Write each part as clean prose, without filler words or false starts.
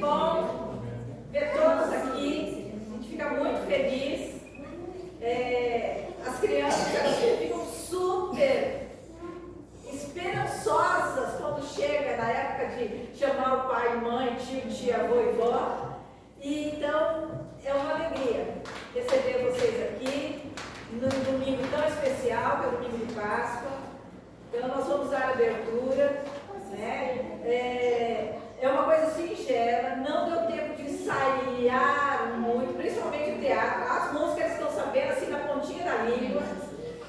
bom ver todos aqui. A gente fica muito feliz. As crianças, elas ficam super esperançosas quando chega na época de chamar o pai, mãe, tio, tia, avô e vó. E então é uma alegria receber vocês aqui no domingo tão especial, que é o domingo de Páscoa. Então nós vamos dar a abertura, né? É uma coisa singela, não deu tempo de ensaiar muito, principalmente o teatro. As músicas estão sabendo assim na pontinha da língua,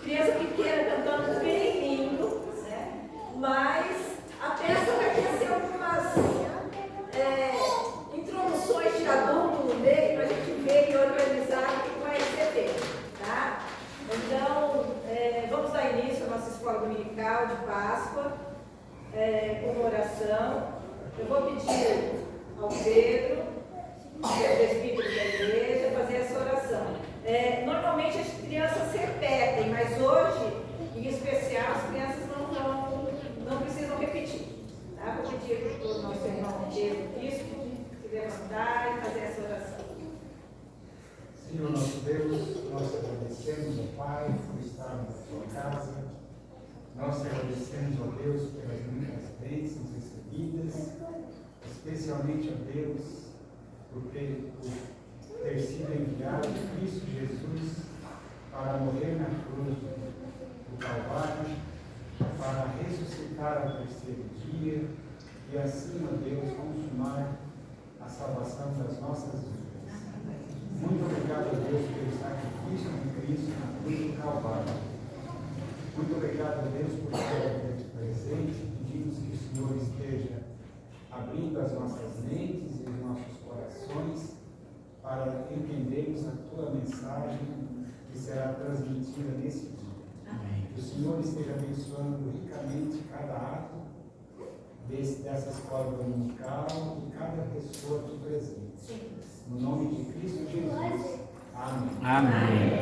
criança pequena cantando bem lindo, né? Mas a peça vai ter algumas introduções de adulto no meio para a gente ver e organizar o que vai ser feito, tá? Então, vamos dar início à nossa escola dominical de Páscoa com uma oração. Eu vou pedir ao Pedro, que é o presbítero da igreja, fazer essa oração. Normalmente as crianças repetem, mas hoje, em especial, as crianças não precisam repetir. Tá? Vou pedir para o nosso irmão Pedro Bispo se levantar e fazer essa oração. Senhor nosso Deus, nós agradecemos ao Pai por estar na sua casa. Nós agradecemos a Deus pelas muitas bênçãos recebidas, especialmente a Deus por ter sido enviado Cristo Jesus para morrer na cruz do Calvário, para ressuscitar ao terceiro dia e assim, ó Deus, consumar a salvação das nossas vidas. Muito obrigado a Deus pelo sacrifício de Cristo na cruz do Calvário. Muito obrigado a Deus por ter presente. Pedimos que o Senhor esteja abrindo as nossas mentes e os nossos corações para entendermos a tua mensagem que será transmitida nesse dia. Amém. Que o Senhor esteja abençoando ricamente cada ato dessa escola dominical e cada pessoa aqui presente. No nome de Cristo Jesus. Amém. Amém.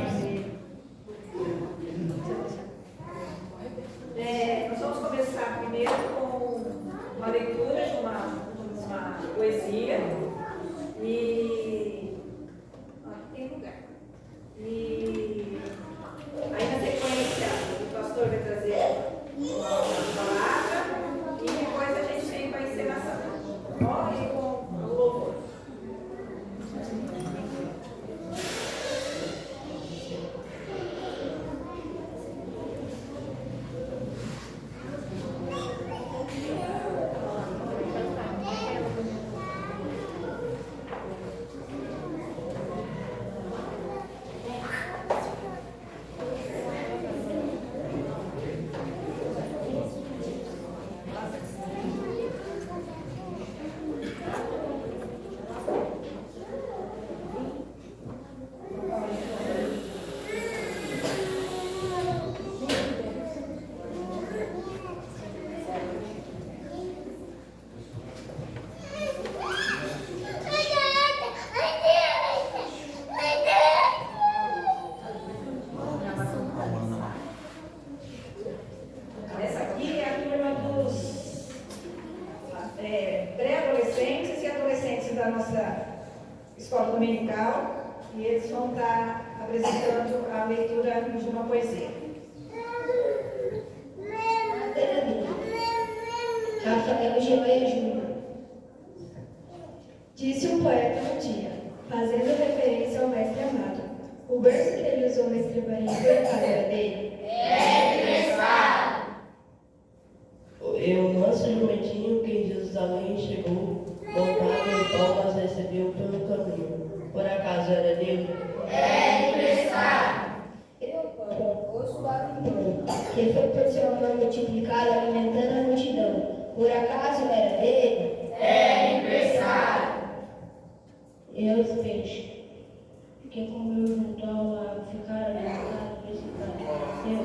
Nós vamos começar primeiro com uma leitura de uma poesia. E tem lugar. E aí na sequência o pastor vai trazer uma palavra e depois a gente vem para a encenação. E com o louvor. Disse um poeta um dia, fazendo referência ao mestre amado. O verso que ele usou na estrebaria foi a carreira dele. E o manso jumentinho que Jesus além chegou, montado em palmas recebeu pelo caminho. Por acaso era dele? O suave pão, que foi por seu amor multiplicado, alimentando a multidão. Por acaso era dele? E os peixes, que comeu junto ao lago, ficaram alimentados nesse seu?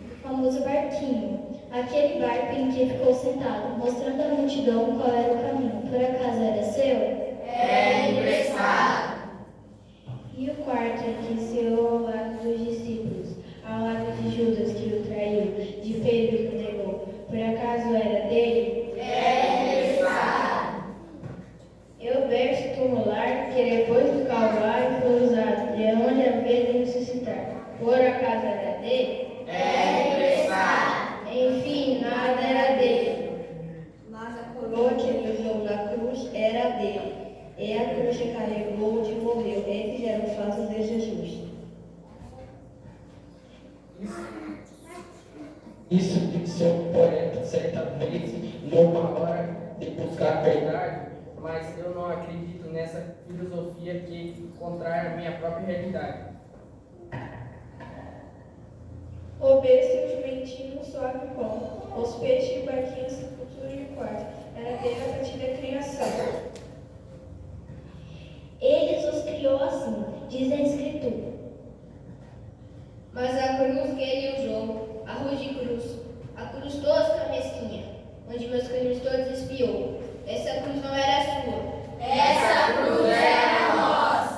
O famoso barquinho, aquele barco em que ficou sentado, mostrando à multidão qual era o caminho. Por acaso era seu? E o quarto em que se ao lado dos discípulos, ao lado de Judas que o traiu, de Pedro que o negou, por acaso era dele? muitas vezes, numa hora de buscar a verdade, mas eu não acredito nessa filosofia que contrai a minha própria realidade. O besta e o jumentinho suave pão, os peixes e barquinhos sepultura e quarto, era dele a partir da criação. Eles os criou assim, diz a Escritura. Mas a cruz que ele usou, a rude cruz, a cruz tosca mesquinha, onde meus crimes todos espiou, essa cruz não era sua. Essa cruz era nossa.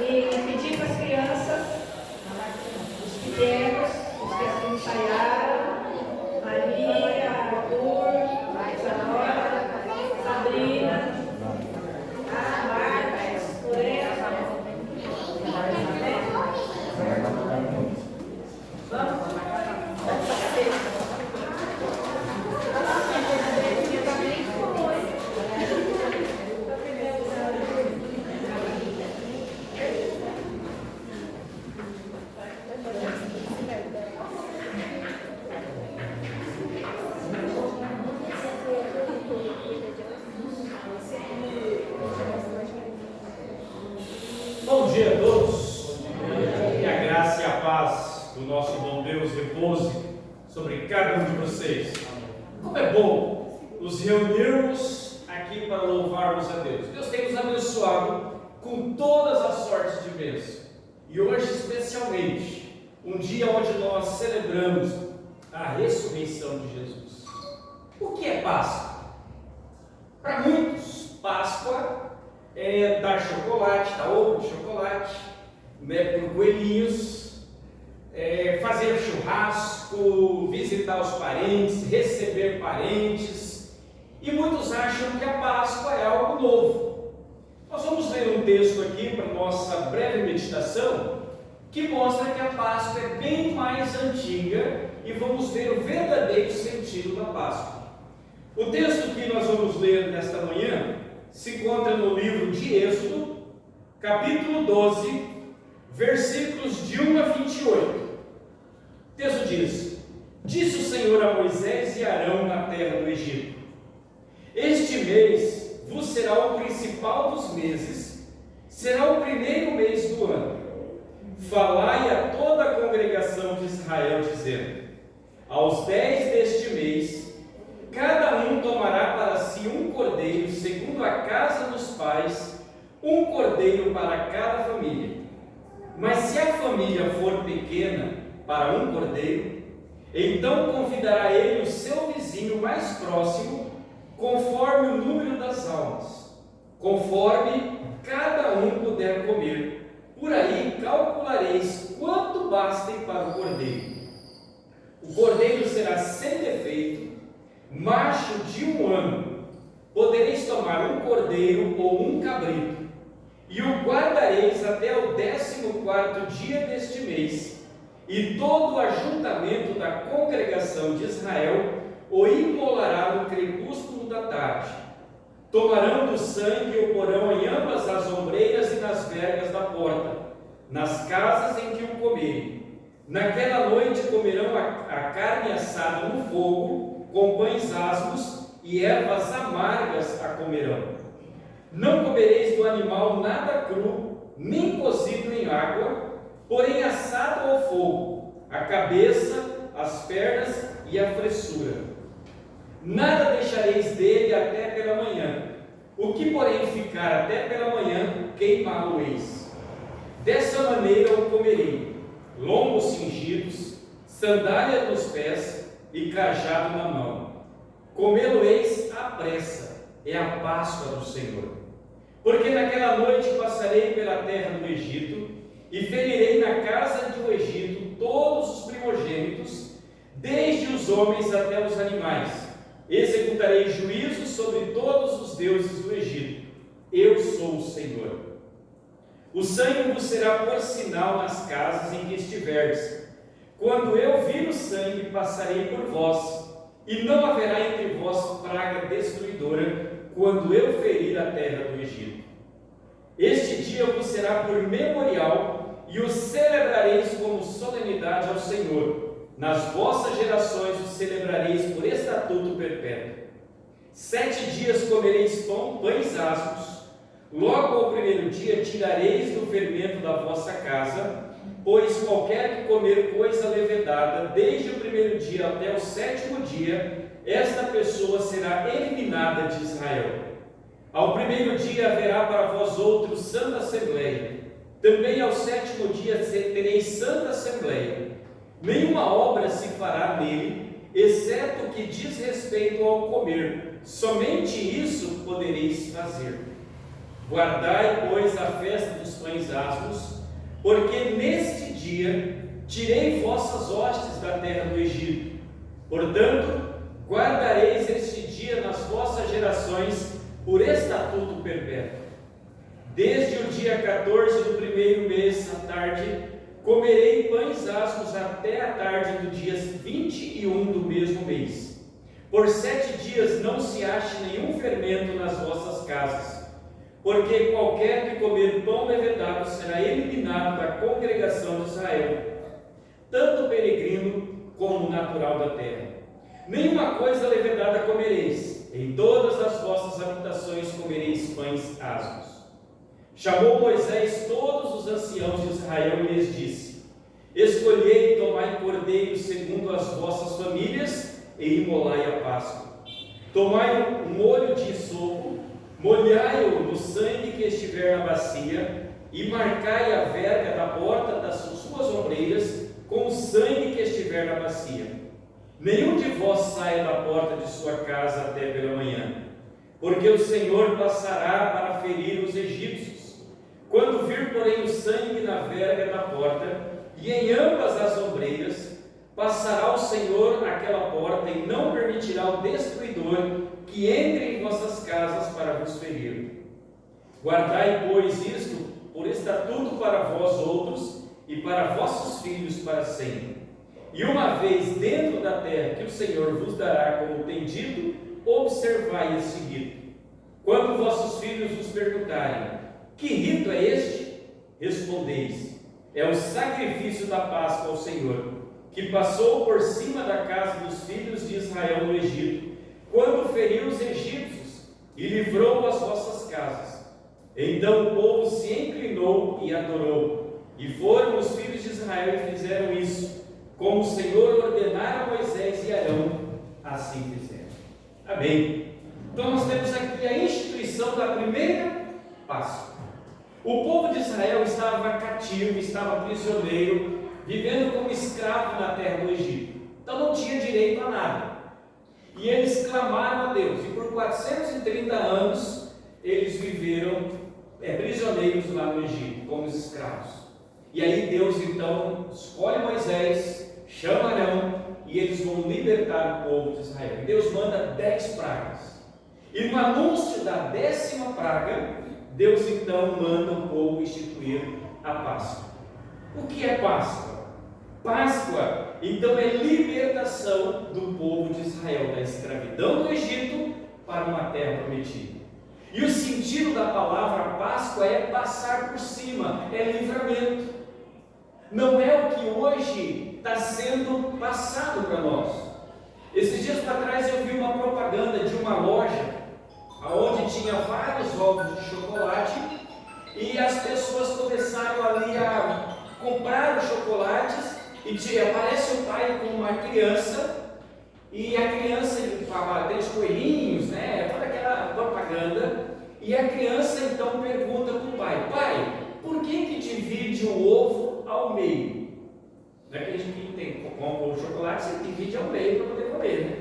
E pedir para as crianças, os pequenos, os que assim ensaiaram, Maria, Arthur, Isadora, Sabrina, a Marta, Lorena. Bom dia a todos. Que a graça e a paz do nosso bom Deus repouse sobre cada um de vocês. Como é bom nos reunirmos aqui para louvarmos a Deus. Deus tem nos abençoado com todas as sortes de bênção. E hoje, especialmente, um dia onde nós celebramos a ressurreição de Jesus. O que é Páscoa? Para muitos, Páscoa é dar chocolate, dar ovo de chocolate, para coelhinhos, fazer churrasco, visitar os parentes, receber parentes, e muitos acham que a Páscoa é algo novo. Nós vamos ler um texto aqui para nossa breve meditação, que mostra que a Páscoa é bem mais antiga, e vamos ver o verdadeiro sentido da Páscoa. O texto que nós vamos ler nesta manhã se encontra no livro de Êxodo, capítulo 12, versículos de 1 a 28. O texto diz: Disse o Senhor a Moisés e Arão na terra do Egito: Este mês vos será o principal dos meses, será o primeiro mês do ano. Falai a toda a congregação de Israel, dizendo: Aos 10 deste mês, cada um tomará para si um cordeiro, segundo a casa dos pais, um cordeiro para cada família. Mas se a família for pequena para um cordeiro, então convidará ele o seu vizinho mais próximo, conforme o número das almas, conforme cada um puder comer. Por aí calculareis quanto bastem para o cordeiro. O cordeiro será sem defeito, macho de 1 ano. Podereis tomar um cordeiro ou um cabrito, e o guardareis até o 14º dia deste mês, e todo o ajuntamento da congregação de Israel o imolará no crepúsculo da tarde. Tomarão do sangue e o porão em ambas as ombreiras e nas vergas da porta, nas casas em que o comerem. Naquela noite comerão a carne assada no fogo, com pães asmos e ervas amargas a comerão. Não comereis do animal nada cru, nem cozido em água, porém assado ao fogo, a cabeça, as pernas e a fressura. Nada deixareis dele até pela manhã. O que, porém, ficar até pela manhã, queimá-lo-eis. Dessa maneira o comerei: lombos cingidos, sandália nos pés e cajado na mão. Comê-lo-eis à pressa, é a Páscoa do Senhor. Porque naquela noite passarei pela terra do Egito, e ferirei na casa do Egito todos os primogênitos, desde os homens até os animais. Executarei juízo sobre todos os deuses do Egito. eu sou o Senhor. O sangue vos será por sinal nas casas em que estiverdes. Quando eu vir o sangue, passarei por vós, e não haverá entre vós praga destruidora, quando eu ferir a terra do Egito. Este dia vos será por memorial, e o celebrareis como solenidade ao Senhor. Nas vossas gerações o celebrareis por estatuto perpétuo. 7 dias comereis pães asmos. Logo ao primeiro dia tirareis do fermento da vossa casa, pois qualquer que comer coisa levedada, desde o primeiro dia até o 7º dia, esta pessoa será eliminada de Israel. Ao primeiro dia haverá para vós outros santa assembleia. Também ao 7º dia tereis santa assembleia. Nenhuma obra se fará nele, exceto o que diz respeito ao comer. Somente isso podereis fazer. Guardai, pois, a festa dos pães asmos, porque neste dia tirei vossas hostes da terra do Egito. Portanto, guardareis este dia nas vossas gerações por estatuto perpétuo. Desde o dia 14 do primeiro mês à tarde, comerei pães asmos até a tarde do dia 21 do mesmo mês. Por 7 dias não se ache nenhum fermento nas vossas casas, porque qualquer que comer pão levedado será eliminado da congregação de Israel, tanto peregrino como natural da terra. Nenhuma coisa levedada comereis, em todas as vossas habitações comereis pães asmos. Chamou Moisés todos os anciãos de Israel e lhes disse: escolhei e tomai cordeiros segundo as vossas famílias e imolai a Páscoa. Tomai um molho de isopo, molhai-o no sangue que estiver na bacia, e marcai a verga da porta das suas ombreiras com o sangue que estiver na bacia. Nenhum de vós saia da porta de sua casa até pela manhã, porque o Senhor passará para ferir os egípcios. Quando vir, porém, o sangue na verga da porta e em ambas as ombreiras, passará o Senhor aquela porta e não permitirá o destruidor que entre em vossas casas para vos ferir. Guardai, pois, isto por estatuto para vós outros e para vossos filhos para sempre. E uma vez dentro da terra que o Senhor vos dará, como tem dito, observai este rito. Quando vossos filhos vos perguntarem: que rito é este? Respondeis: é o sacrifício da Páscoa ao Senhor, que passou por cima da casa dos filhos de Israel no Egito, quando feriu os egípcios e livrou as vossas casas. Então o povo se inclinou e adorou, e foram os filhos de Israel e fizeram isso, como o Senhor ordenara a Moisés e Arão, assim fizeram. Amém. Então nós temos aqui a instituição da primeira Páscoa. O povo de Israel estava cativo, estava prisioneiro, vivendo como escravo na terra do Egito. Então não tinha direito a nada. E eles clamaram a Deus, e por 430 anos eles viveram prisioneiros lá no Egito, como escravos. E aí Deus então escolhe Moisés, chama Arão, e eles vão libertar o povo de Israel. E Deus manda 10 pragas. E no anúncio da 10ª praga, Deus então manda o povo instituir a Páscoa. O que é Páscoa? Páscoa, então, é libertação do povo de Israel da escravidão do Egito para uma terra prometida. E o sentido da palavra Páscoa é passar por cima, é livramento. Não é o que hoje está sendo passado para nós. Esses dias para trás eu vi uma propaganda de uma loja onde tinha vários ovos de chocolate e as pessoas começaram ali a comprar os chocolates e aparece o pai com uma criança e a criança fala aqueles coelhinhos, né? Toda aquela propaganda, e a criança então pergunta para o pai: pai, por que divide o ovo ao meio? Não é que a gente compra o chocolate, você divide ao meio para poder comer, né?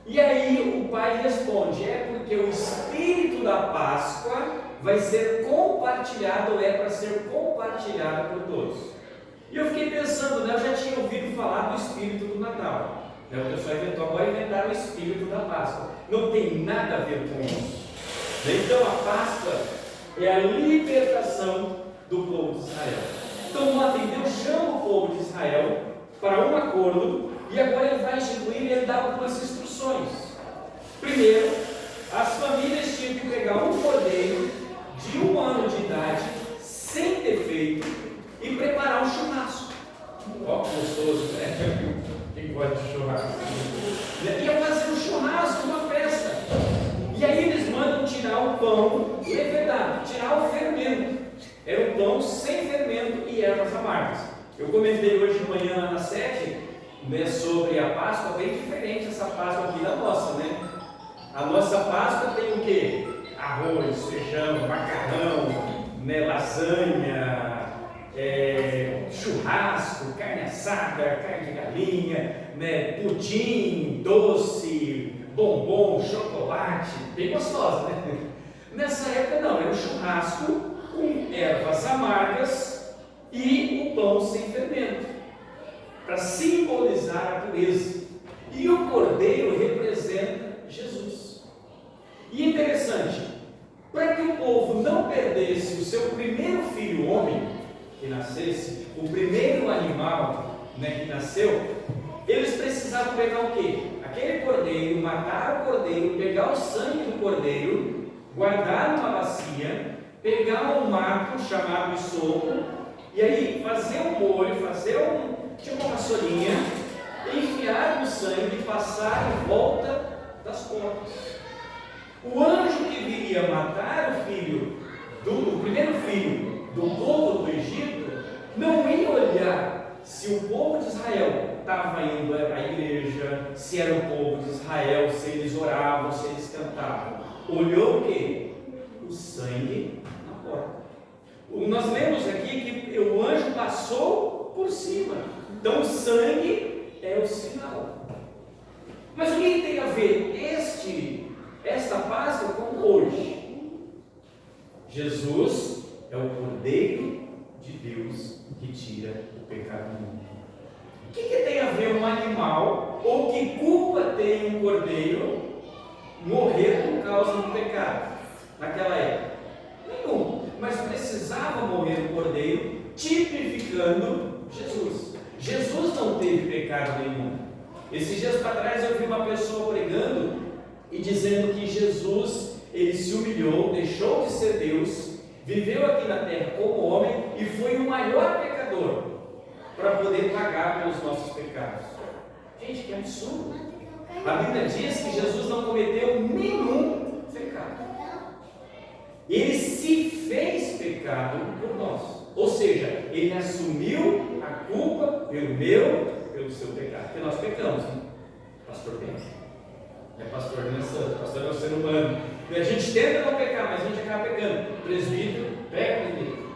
E aí o pai responde: é porque o espírito da Páscoa vai ser compartilhado, é para ser compartilhado por todos. E eu fiquei pensando, né, eu já tinha ouvido falar do espírito do Natal, né, o pessoal inventou, agora inventaram o espírito da Páscoa. Não tem nada a ver com isso. Então a Páscoa é a libertação do povo de Israel. Então notem, Deus chama o povo de Israel para um acordo e agora ele vai instituir e ele dá algumas instruções. Primeiro, as famílias tinham que pegar um cordeiro de 1 ano de idade, sem defeito, e preparar um churrasco. Ó, gostoso, né? Quem gosta de churrasco? Ia fazer um churrasco, uma festa. E aí eles mandam tirar o pão levedado, tirar o fermento. Era um pão sem fermento e ervas amargas. Eu comentei hoje de manhã lá na sede, né, sobre a Páscoa, bem diferente essa Páscoa aqui da nossa, né? A nossa Páscoa tem o quê? Arroz, feijão, macarrão, né, lasanha, churrasco, carne assada, carne de galinha, né, pudim, doce, bombom, chocolate, bem gostosa, né? Nessa época não, era um churrasco com ervas amargas e o pão sem fermento, para simbolizar a pureza. E o cordeiro representa Jesus. E interessante, para que o povo não perdesse o seu primeiro filho homem, que nascesse, o primeiro animal, né, que nasceu, eles precisavam pegar o quê? Aquele cordeiro, matar o cordeiro, pegar o sangue do cordeiro, guardar numa bacia, pegar um marco chamado sopo, e aí fazer um molho, tipo uma vassourinha, enfiar no sangue e passar em volta das portas. O anjo que viria matar o primeiro filho do povo do Egito, não ia olhar se o povo de Israel estava indo à igreja, se era o povo de Israel, se eles oravam, se eles cantavam. Olhou o quê? O sangue na porta. Nós lemos aqui que o anjo passou por cima. Então o sangue é o sinal. Mas o que tem a ver esta Páscoa com hoje? Jesus é o Cordeiro de Deus que tira o pecado do mundo. O que tem a ver um animal, ou que culpa tem um cordeiro morrer por causa do pecado naquela época? Nenhum. Mas precisava morrer o cordeiro, tipificando Jesus. Jesus não teve pecado nenhum. Esses dias para trás eu vi uma pessoa pregando e dizendo que Jesus, ele se humilhou, deixou de ser Deus, viveu aqui na terra como homem e foi o maior pecador para poder pagar pelos nossos pecados. Gente, que absurdo! A Bíblia diz que Jesus não cometeu nenhum pecado. Ele se fez pecado por nós. Ou seja, ele assumiu a culpa pelo seu pecado. Porque nós pecamos, né? Pastor pensa. Pastor não é santo, pastor é um ser humano. E a gente tenta não pecar, mas a gente acaba pecando. Presbítero, peca nele.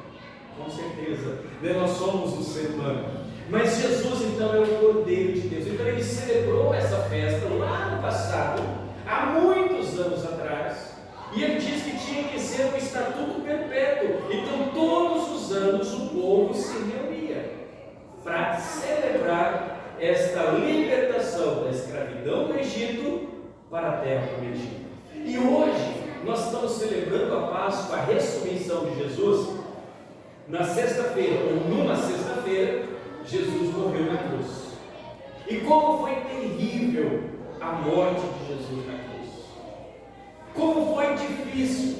Com certeza. Nós somos um ser humano. Mas Jesus então é o Cordeiro de Deus. Então ele celebrou essa festa lá no passado, há muitos anos atrás. E ele diz que tinha que ser um estatuto perpétuo. Então todos os anos o povo se reunia para celebrar esta libertação da escravidão do Egito para a terra prometida. E hoje nós estamos celebrando a Páscoa, a ressurreição de Jesus. Na sexta-feira, ou numa sexta-feira, Jesus morreu na cruz. E como foi terrível a morte de Jesus na cruz. Como foi difícil.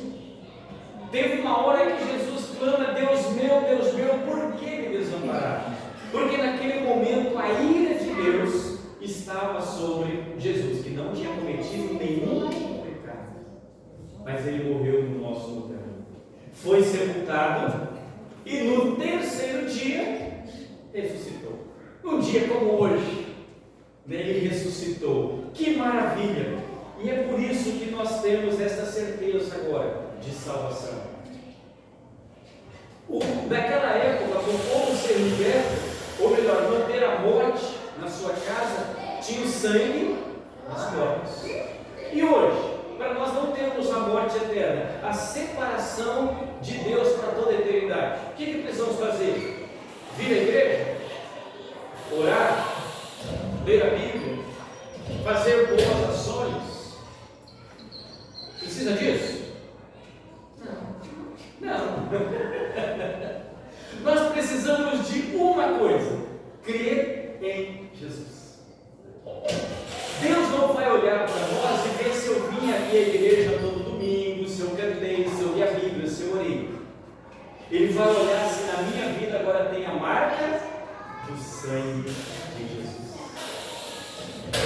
Teve uma hora que Jesus clama: Deus meu, por que me desamparaste? Porque naquele momento a ira de Deus estava sobre Jesus, que não tinha cometido nenhum pecado, mas ele morreu no nosso lugar. Foi sepultado e no terceiro dia ressuscitou. Um dia como hoje, ele ressuscitou. Que maravilha! E é por isso que nós temos essa certeza agora de salvação. Naquela época, para o povo ser liberto, ou melhor, não ter a morte na sua casa, tinha o sangue nas portas. E hoje, para nós não termos a morte eterna, a separação de Deus para toda a eternidade, o que precisamos fazer? Vir à igreja? Orar? Ler a Bíblia? Fazer boas ações? Precisa disso? Nós precisamos de uma coisa: crer em Jesus. Deus não vai olhar para nós e ver se eu vim aqui à igreja todo domingo, se eu cantei, se eu li a Bíblia, se eu orei. Ele vai olhar se na minha vida agora tem a marca do sangue de Jesus.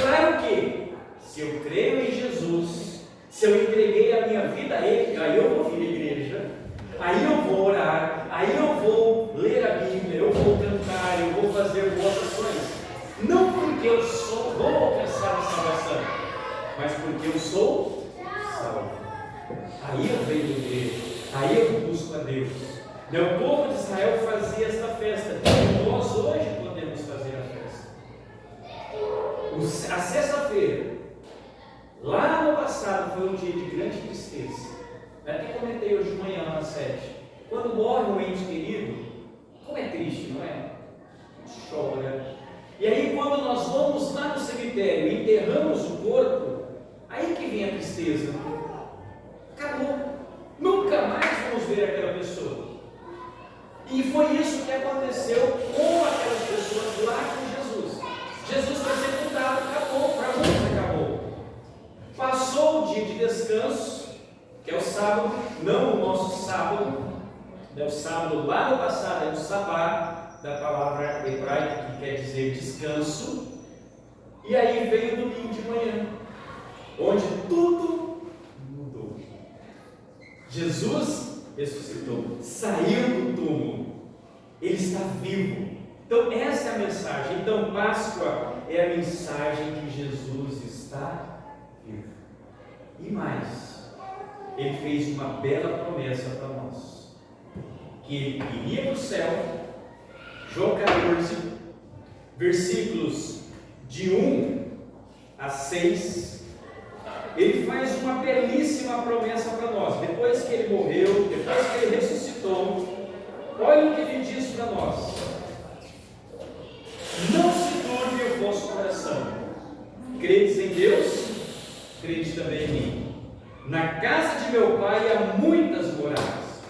Claro que, se eu creio em Jesus, se eu entreguei a minha vida a Ele, aí eu vou vir à igreja, aí eu vou orar, aí eu vou ler a Bíblia, eu vou cantar, eu vou fazer boas ações. Não porque eu vou alcançar a salvação, mas porque eu sou salvo. Aí eu venho à igreja, aí eu busco a Deus. O povo de Israel fazia esta festa, e nós hoje podemos fazer a festa. A sexta-feira, lá no passado, foi um dia de grande tristeza. Até comentei hoje de manhã às 7. Quando morre um ente querido, como é triste, não é? Chora. E aí, quando nós vamos lá no cemitério e enterramos o corpo, aí que vem a tristeza. Acabou. Nunca mais vamos ver aquela pessoa. E foi isso que aconteceu com aquelas pessoas lá com Jesus. Jesus foi sepultado, acabou, para muitos acabou. Passou o dia de descanso, que é o sábado, não o nosso sábado, é o sábado lá no passado, é o sabá, da palavra hebraica que quer dizer descanso. E aí veio o domingo de manhã, onde tudo mudou. Jesus ressuscitou, saiu do túmulo, Ele está vivo. Então essa é a mensagem. Então Páscoa é a mensagem que Jesus está vivo. E mais, Ele fez uma bela promessa para nós, que Ele iria para o céu. João 14, versículos de 1 a 6, ele faz uma belíssima promessa para nós. Depois que ele morreu, depois que ele ressuscitou, olha o que ele diz para nós: não se turbe o vosso coração, credes em Deus, crede também em mim. Na casa de meu pai há muitas moradas.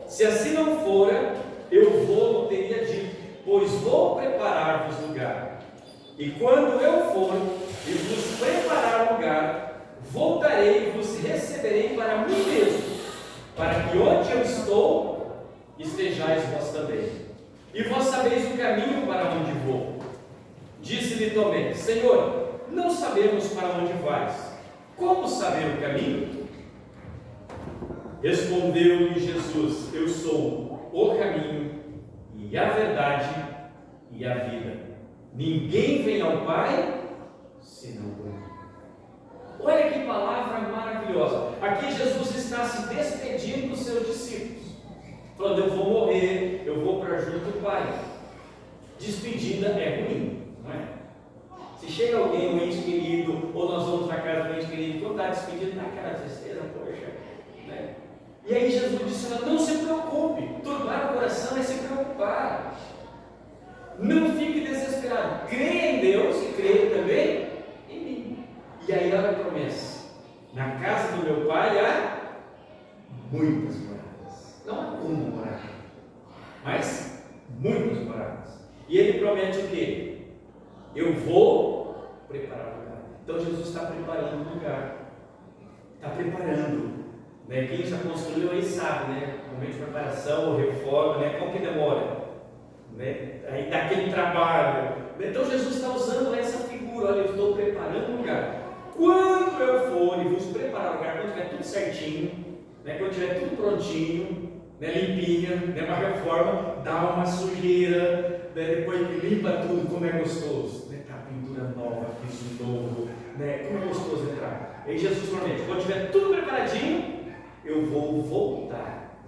Se assim não fora, eu vou, teria dito, pois vou preparar-vos lugar. E quando eu for e vos preparar lugar, voltarei e vos receberei para mim mesmo, para que onde eu estou, estejais vós também. E vós sabeis o caminho para onde vou. Disse-lhe Tomé: Senhor, não sabemos para onde vais. Como saber o caminho? Respondeu-lhe Jesus: Eu sou o caminho e a verdade e a vida. Ninguém vem ao Pai senão por mim. Olha que palavra maravilhosa. Aqui Jesus está se despedindo dos seus discípulos, falando: eu vou morrer, eu vou para junto do Pai. Despedida é ruim, não é? Se chega alguém, um ente querido, ou nós vamos na casa do ente querido, quando está despedido, dá aquela tristeza, poxa, né? E aí Jesus disse: não se preocupe. Turbar o coração é se preocupar. Não fique desesperado. Creia em Deus e creia também em mim. E aí olha a promessa: na casa do meu pai há muitas moradas. Não há uma morada, mas muitas moradas. E ele promete o quê? Eu vou preparar o lugar. Então Jesus está preparando o lugar. Está preparando. Né? Quem já construiu aí sabe, né? Momento de preparação ou reforma, né? Como que demora? Né? Aí dá aquele trabalho. Então Jesus está usando essa figura: olha, eu estou preparando o lugar. Quando eu for e vos preparar o lugar, quando estiver tudo certinho, né? Quando estiver tudo prontinho, né? Limpinha, né? Uma reforma, dá uma sujeira, né? Depois limpa tudo, como é gostoso, né? Tá pintura nova, piso novo, né? Como é gostoso entrar. Aí Jesus promete: quando estiver tudo preparadinho, eu vou voltar.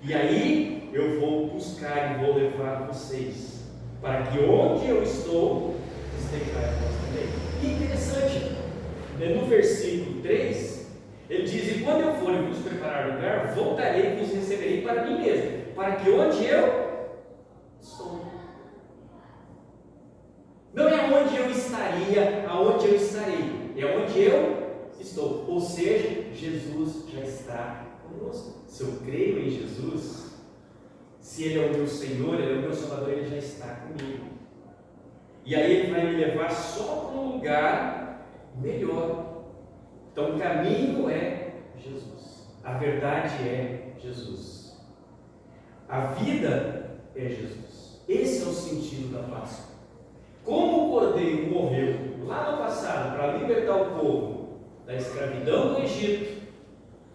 E aí eu vou buscar e vou levar vocês, para que onde eu estou, estejais vós também. Que interessante, né? No versículo 3, ele diz: e quando eu for e vos preparar lugar, voltarei e vos receberei para mim mesmo, para que onde eu estou. Não é onde eu estaria, aonde eu estarei, é onde eu estou. Ou seja, Jesus já está conosco. Se eu creio em Jesus, se Ele é o meu Senhor, Ele é o meu Salvador, Ele já está comigo. E aí Ele vai me levar só para um lugar melhor. Então o caminho é Jesus. A verdade é Jesus. A vida é Jesus. Esse é o sentido da Páscoa. Como o Cordeiro morreu lá no passado para libertar o povo da escravidão do Egito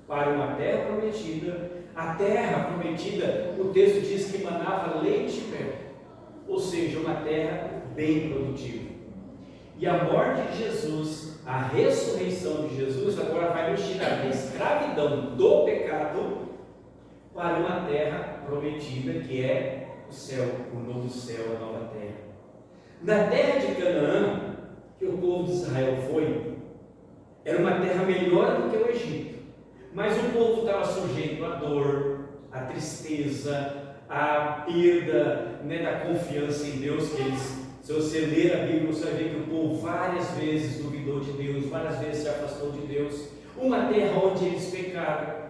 para uma terra prometida, a terra prometida, o texto diz que manava leite e mel, ou seja, uma terra bem produtiva. E a morte de Jesus, a ressurreição de Jesus, agora vai nos tirar da escravidão do pecado para uma terra prometida, que é o céu, o novo céu, a nova terra. Na terra de Canaã, que o povo de Israel foi, era uma terra melhor do que o Egito, mas o povo estava sujeito à dor, à tristeza, à perda, da confiança em Deus, que eles, se você ler a Bíblia, você vai ver que o povo várias vezes duvidou de Deus, várias vezes se afastou de Deus. Uma terra onde eles pecaram.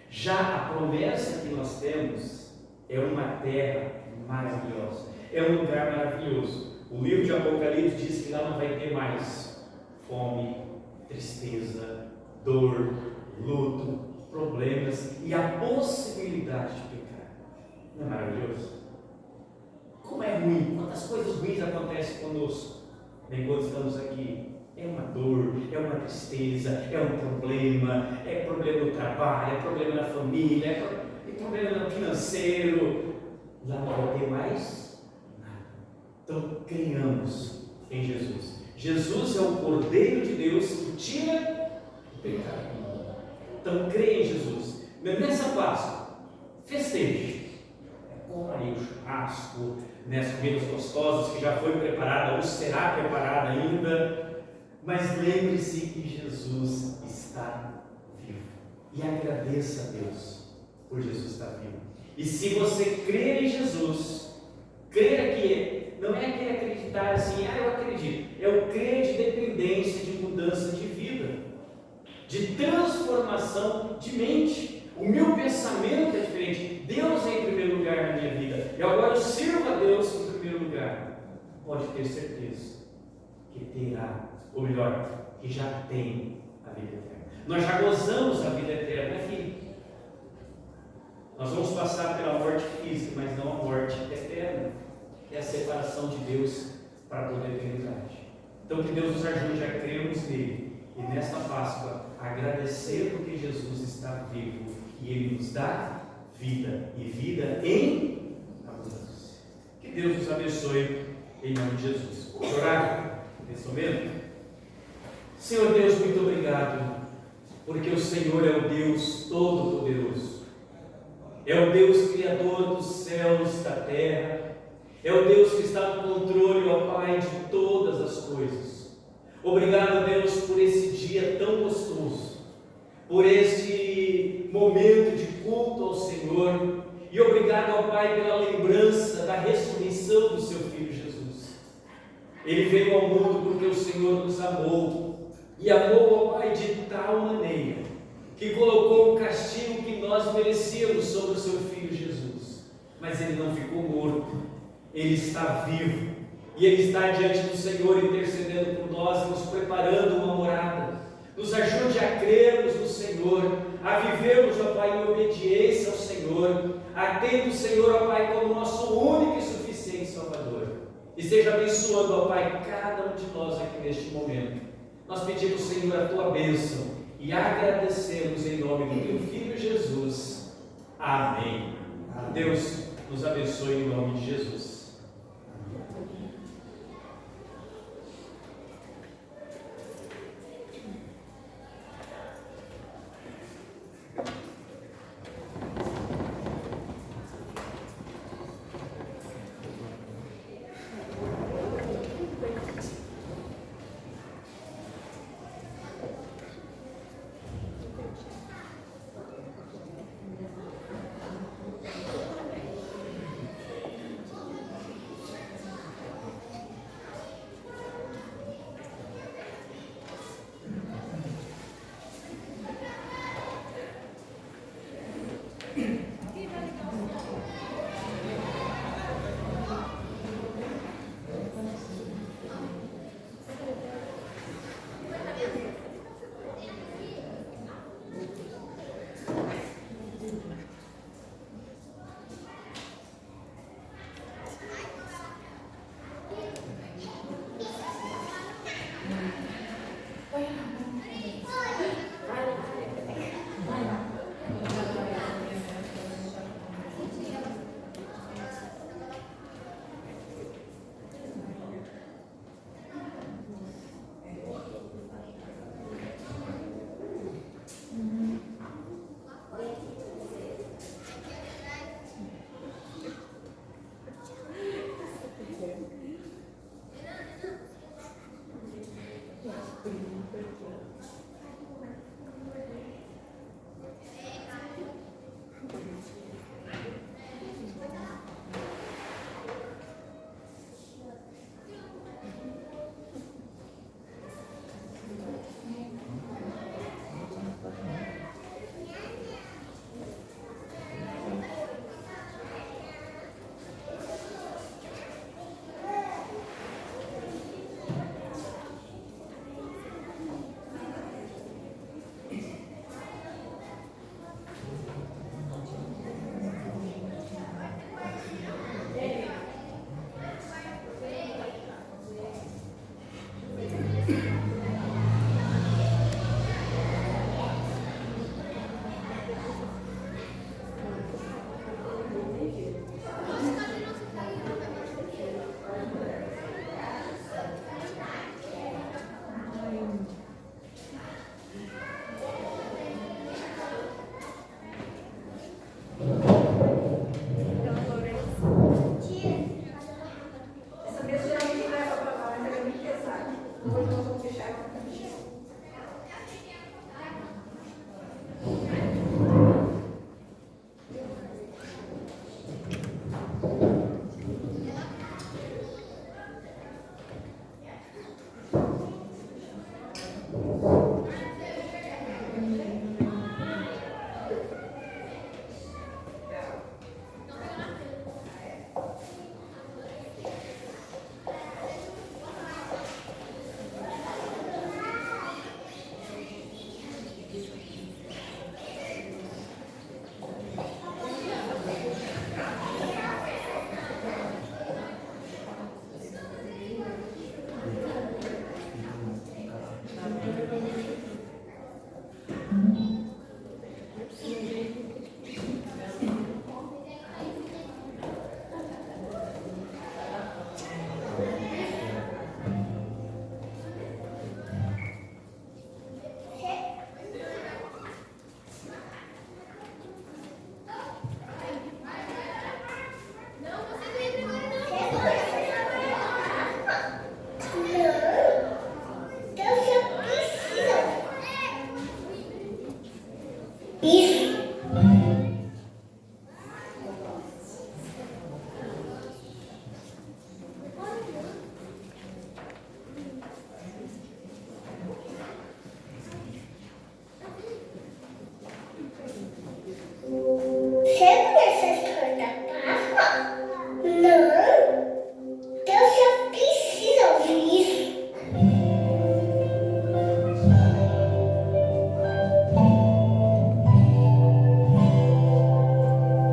Já a promessa que nós temos é uma terra maravilhosa, é um lugar maravilhoso. O livro de Apocalipse diz que lá não vai ter mais fome, tristeza, dor, luto, problemas e a possibilidade de pecar. Não é maravilhoso? Como é ruim, quantas coisas ruins acontecem conosco enquanto estamos aqui. É uma dor, é uma tristeza, é um problema, é problema no trabalho, é problema na família, é problema financeiro. Lá não vai ter mais nada. Então, creiamos em Jesus. Jesus é o Cordeiro de Deus que tira o pecado. Então, creia em Jesus. Nessa Páscoa, festeje. Coma aí o churrasco, as comidas gostosas que já foi preparada ou será preparada ainda. Mas lembre-se que Jesus está vivo. E agradeça a Deus por Jesus estar vivo. E se você crer em Jesus, crer aqui, não é aquele acreditar assim, eu acredito. É o crer de dependência, de mudança de vida, de transformação de mente. O meu pensamento é diferente. Deus é em primeiro lugar na minha vida. E agora eu sirvo a Deus em primeiro lugar. Pode ter certeza que terá, ou melhor, que já tem a vida eterna. Nós já gozamos a vida eterna aqui. Nós vamos passar pela morte física, mas não a morte eterna. É a separação de Deus para toda a eternidade. Então que Deus nos ajude a crermos nele. E nesta Páscoa, agradecer porque Jesus está vivo. E Ele nos dá vida. E vida em abundância. Que Deus nos abençoe em nome de Jesus. Vamos orar nesse momento? Senhor Deus, muito obrigado, porque o Senhor é o Deus Todo-Poderoso, é o Deus Criador dos céus e da terra, é o Deus que está no controle, ó Pai, de todas as coisas. Obrigado, Deus, por esse dia tão gostoso, por este momento de culto ao Senhor, e obrigado, ó Pai, pela lembrança da ressurreição do Seu Filho Jesus. Ele veio ao mundo porque o Senhor nos amou, e amou, ó Pai, de tal maneira que colocou o castigo que nós merecíamos sobre o Seu Filho Jesus. Mas Ele não ficou morto, Ele está vivo, e Ele está diante do Senhor intercedendo por nós e nos preparando uma morada. Nos ajude a crermos no Senhor, a vivermos, ó Pai, em obediência ao Senhor, a ter o Senhor, ó Pai, como nosso único e suficiente Salvador. E esteja abençoando, ó Pai, cada um de nós aqui neste momento. Nós pedimos, Senhor, a Tua bênção e agradecemos em nome do Teu Filho Jesus. Amém. Deus nos abençoe em nome de Jesus. Você conhece a história da Páscoa? Não. Deus já precisa ouvir isso.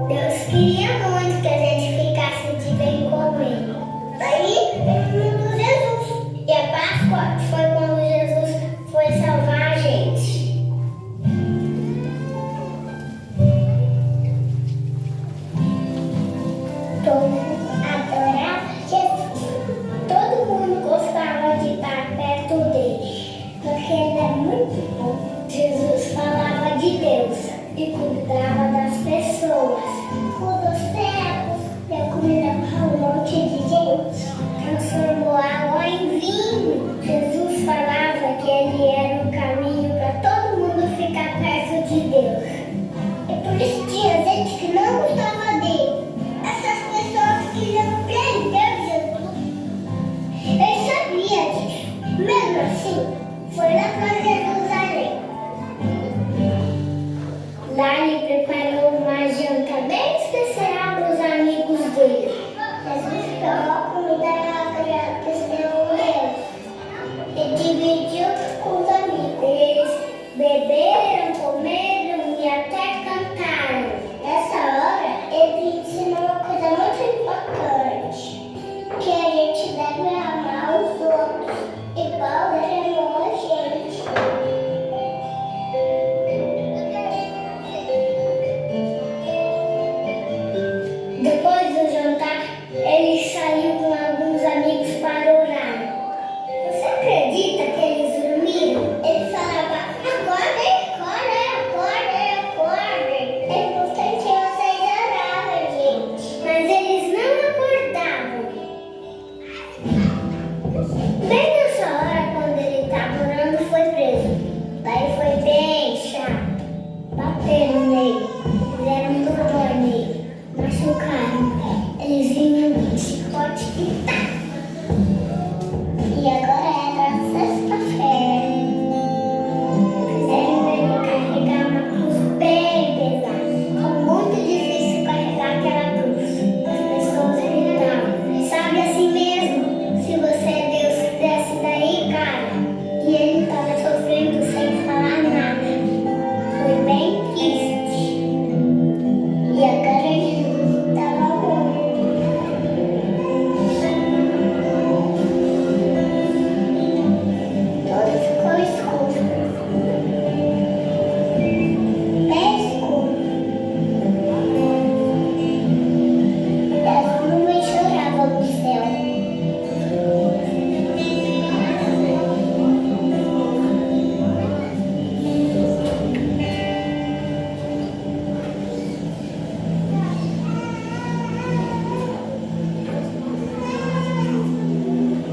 Deus queria muito que a gente ficasse de bem com ele. Daí ele mandou Jesus. E a Páscoa foi quando Jesus foi salvar a gente. Todo mundo adorava Jesus. Todo mundo gostava de estar perto dele, porque ele é muito bom. Jesus falava de Deus e cuidava das pessoas. Curou os cegos, deu comida para um monte de gente, transformou água em vinho. Jesus falava que ele era o caminho para todo mundo ficar perto de Deus. E por isso tinha gente que não gostava dele. Essas pessoas queriam prender Jesus. Ele sabia disso. Mesmo assim, foi lá para Jerusalém. Lá ele preparou uma janta bem especial para os amigos dele. Jesus pegou a comida que agradeceu Deus e dividiu com os amigos. Eles beberam, comeram e até cantaram. Nessa hora, ele ensinou uma coisa muito importante, que a gente deve amar os outros, igual ele amou a gente. Depois do jantar, ele saiu com alguns amigos para orar. Você acredita que eles dormiram? Ele falava, acordem, acordem, acordem. É importante que vocês oravam, gente. Mas eles não acordavam. Bem nessa hora, quando ele estava orando, foi preso. Daí foi bem chato. Bateram nele, fizeram dor nele, machucaram. Eles vinham de chicote e tá. E agora era sexta-feira. Fizeram ele carregar uma cruz bem pesada. Foi muito difícil carregar aquela cruz. As pessoas gritavam, sabe assim mesmo? Se você é Deus, desce daí, cara. E ele estava sofrendo sem falar nada. Foi bem triste. E agora Jesus estava morto. Tudo ficou escuro. Bem escuro. E as nuvens choravam no céu.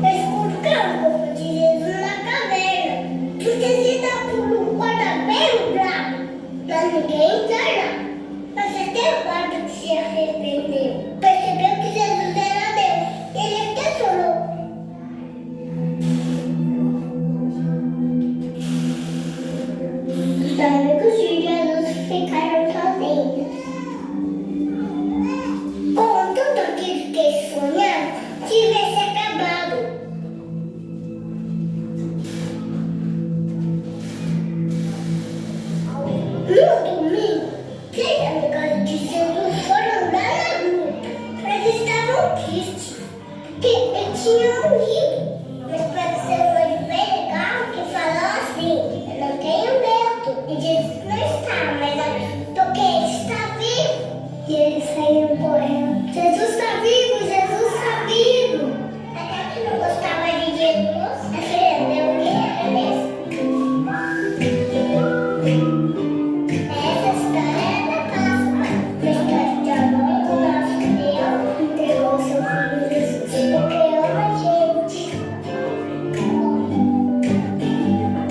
Escutaram o corpo de Jesus na caverna, porque se dá por um guarda bem bravo, pra ninguém entrar lá. Mas até o guarda que se arrependeu, percebeu que Jesus era Deus, e ele até chorou. Os amigos de Jesus ficaram sozinhos. Bom, tudo aquilo que eles sonharam tivesse acabado. No domingo, 3 amigos de Jesus foram andar na rua. Eles estavam tristes, porque ele tinha morrido. Mas pareceu um olho bem legal que falou assim, eu não tenho medo. E Jesus não está mais aqui, porque ele está vivo. E eles saíram correndo. Jesus está vivo, Jesus está vivo. Até que não gostava de Jesus, aprendeu o que era mesmo. Essa história é da Páscoa, uma história de amor do nosso Deus entregou seu filho Jesus, porque ama a gente. Ele ama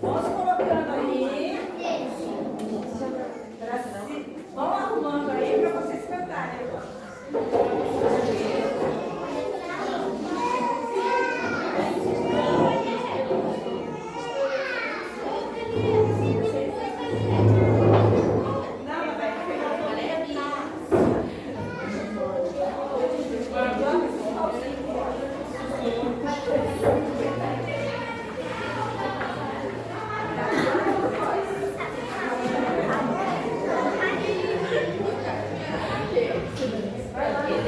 Vamos colocando aí. Vão arrumando aí para vocês cantarem agora. Vai lá.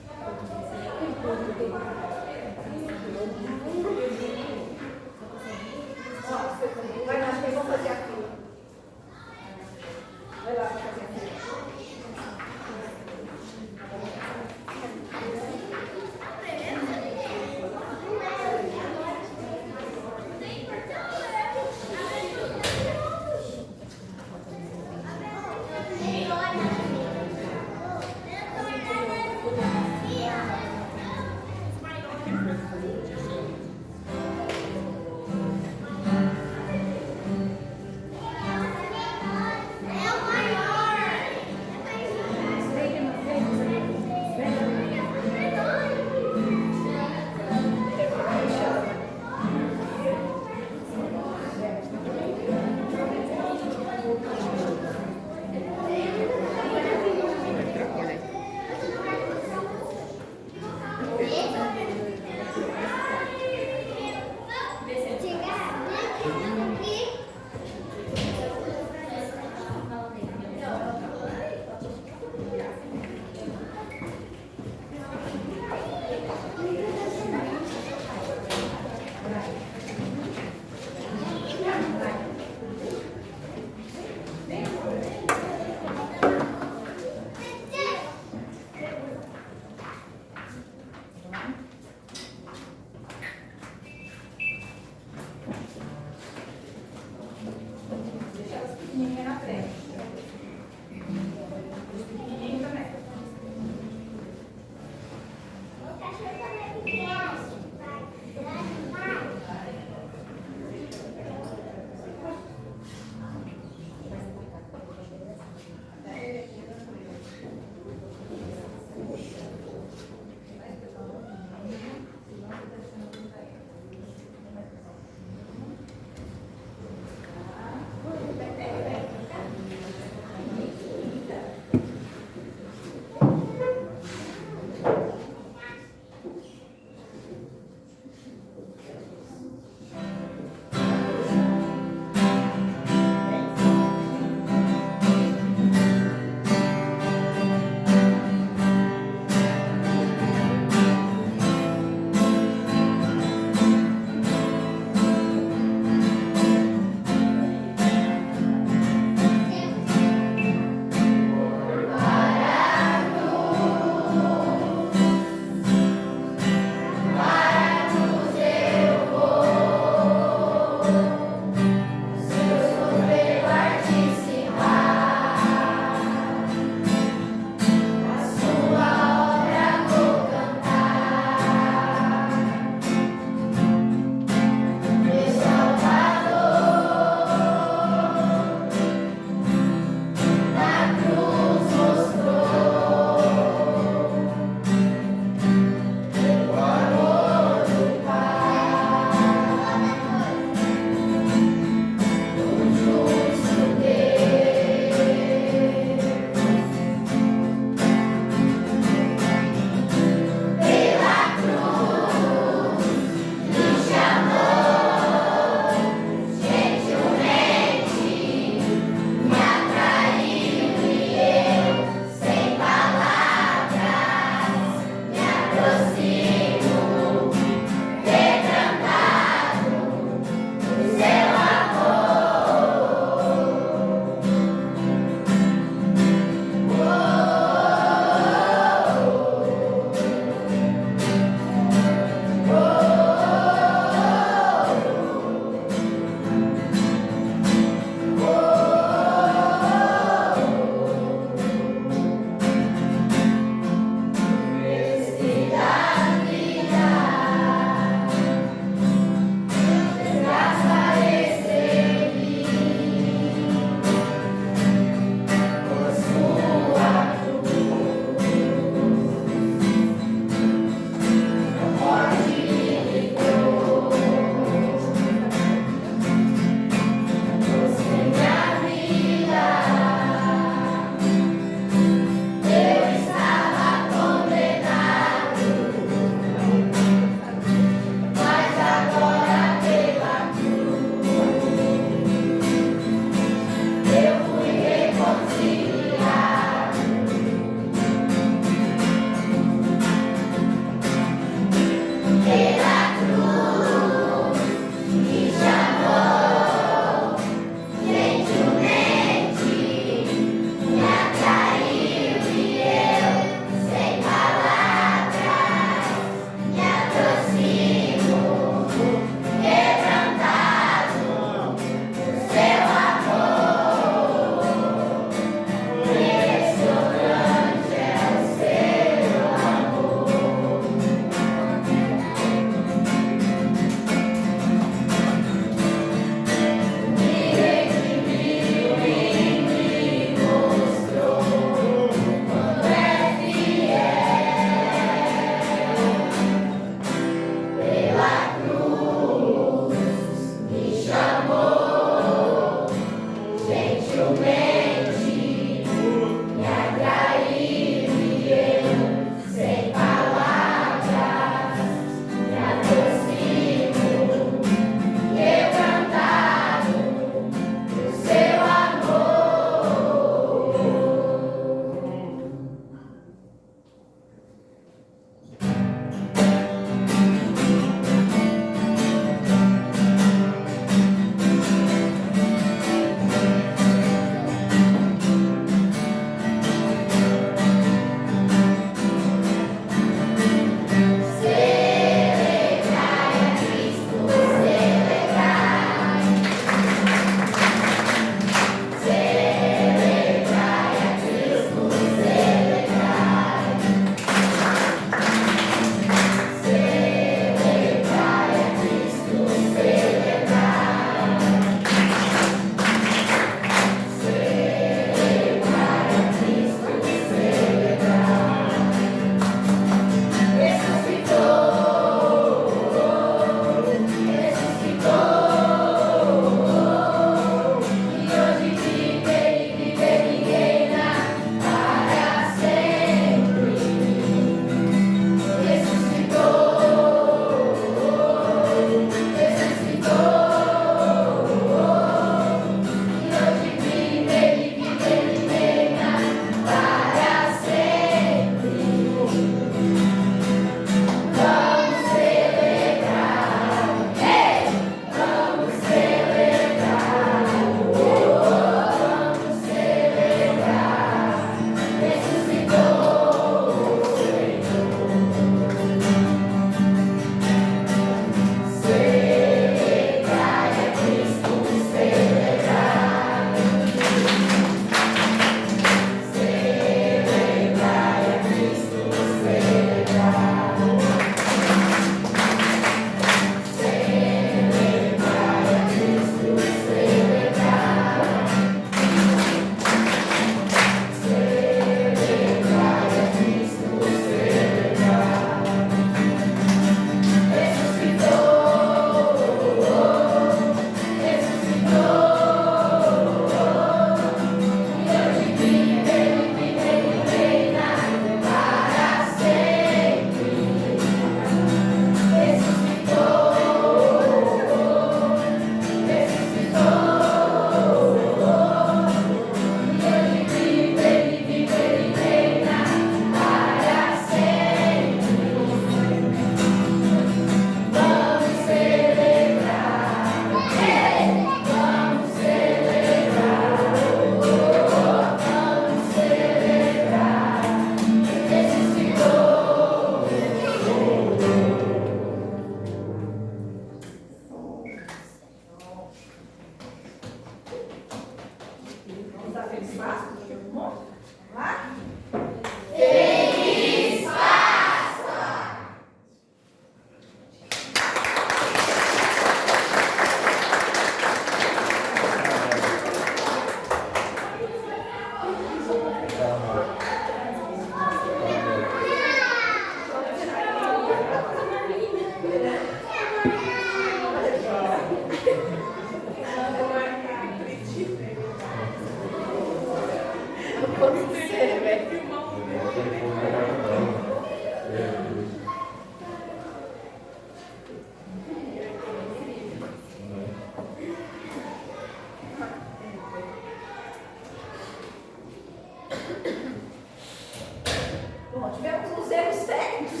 Bom, tivemos uns erros técnicos.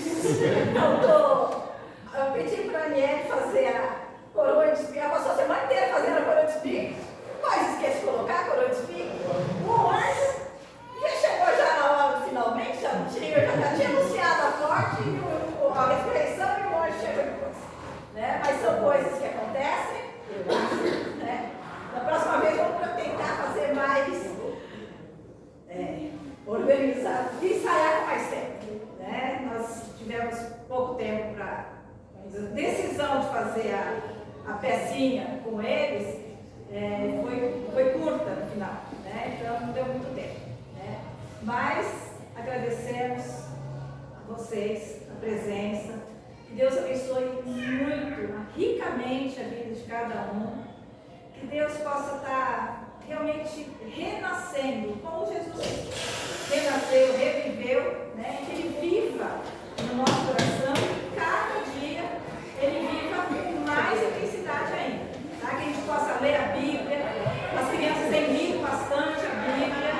Então, eu pedi para a Aniele fazer a coroa de espinho. Ela passou a semana inteira fazendo a coroa de espinho. Mas esqueci de colocar a coroa de espinho. O anjo já chegou já na hora, finalmente, já tinha anunciado a morte, a ressurreição e o anjo chega depois. Né? Mas são coisas que acontecem. Né? Na próxima vez vamos tentar fazer mais organizado e ensaiar com mais tempo. Né? Nós tivemos pouco tempo para decisão de fazer a pecinha com eles, foi curta no final, né? Então não deu muito tempo. Né? Mas agradecemos a vocês, a presença, que Deus abençoe muito, ricamente a vida de cada um, que Deus possa estar realmente renascendo, como Jesus renasceu, reviveu, né? Que Ele viva no nosso coração e cada dia Ele viva com mais intensidade ainda, tá? Que a gente possa ler a Bíblia, as crianças têm lido bastante a Bíblia,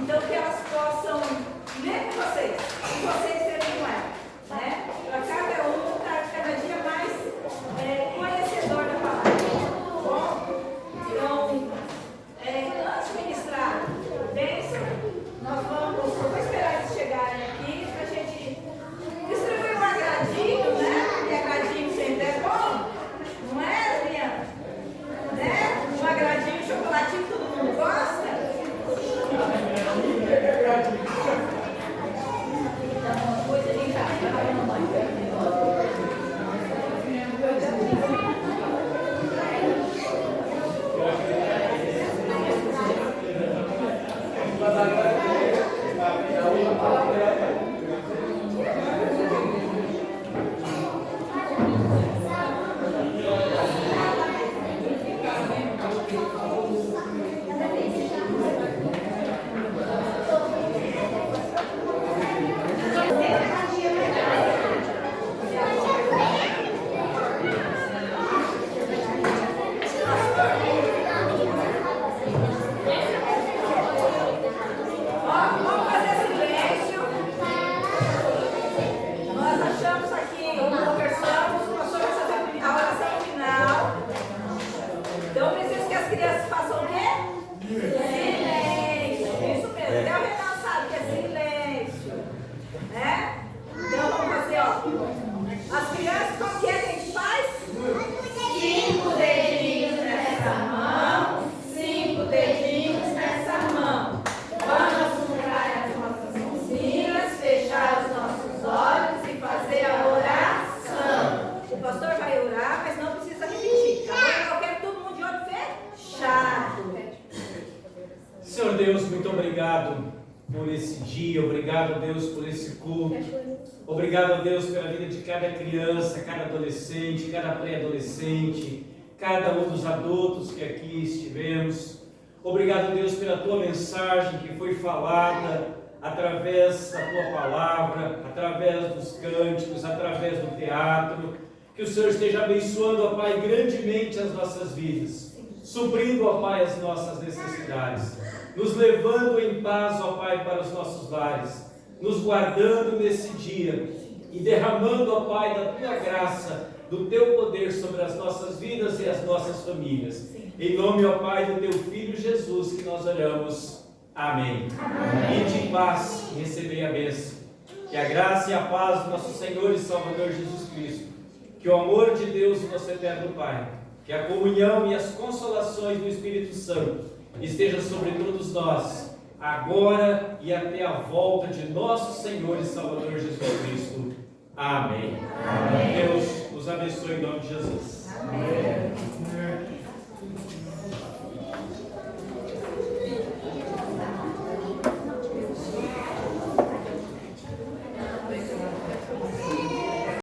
então que elas possam ler com vocês, e vocês lerem com elas, né? Para cada um estar cada dia mais conhecedor da palavra. Bom, então, antes de ministrar bênção, eu vou esperar eles chegarem aqui para a gente distribuir um agradinho, né? Porque agradinho sempre é bom, não é, Adriana? Né? Um agradinho, chocolatinho, todo mundo gosta. Então, depois a gente vai na mamãe. Senhor Deus, muito obrigado por esse dia, obrigado, Deus, por esse culto. Obrigado, Deus, pela vida de cada criança, cada adolescente, cada pré-adolescente, cada um dos adultos que aqui estivemos. Obrigado, Deus, pela tua mensagem que foi falada através da tua palavra, através dos cânticos, através do teatro. Que o Senhor esteja abençoando, ó Pai, grandemente as nossas vidas, suprindo, ó Pai, as nossas necessidades, nos levando em paz, ó Pai, para os nossos lares, nos guardando nesse dia e derramando, ó Pai, da tua graça, do teu poder sobre as nossas vidas e as nossas famílias. Em nome, ó Pai, do teu Filho Jesus que nós oramos. Amém. E de paz recebei a bênção. Que a graça e a paz do nosso Senhor e Salvador Jesus Cristo, que o amor de Deus, nosso eterno Pai, que a comunhão e as consolações do Espírito Santo esteja sobre todos nós, agora e até a volta de nosso Senhor e Salvador Jesus Cristo. Amém. Amém. Deus nos abençoe em nome de Jesus. Amém.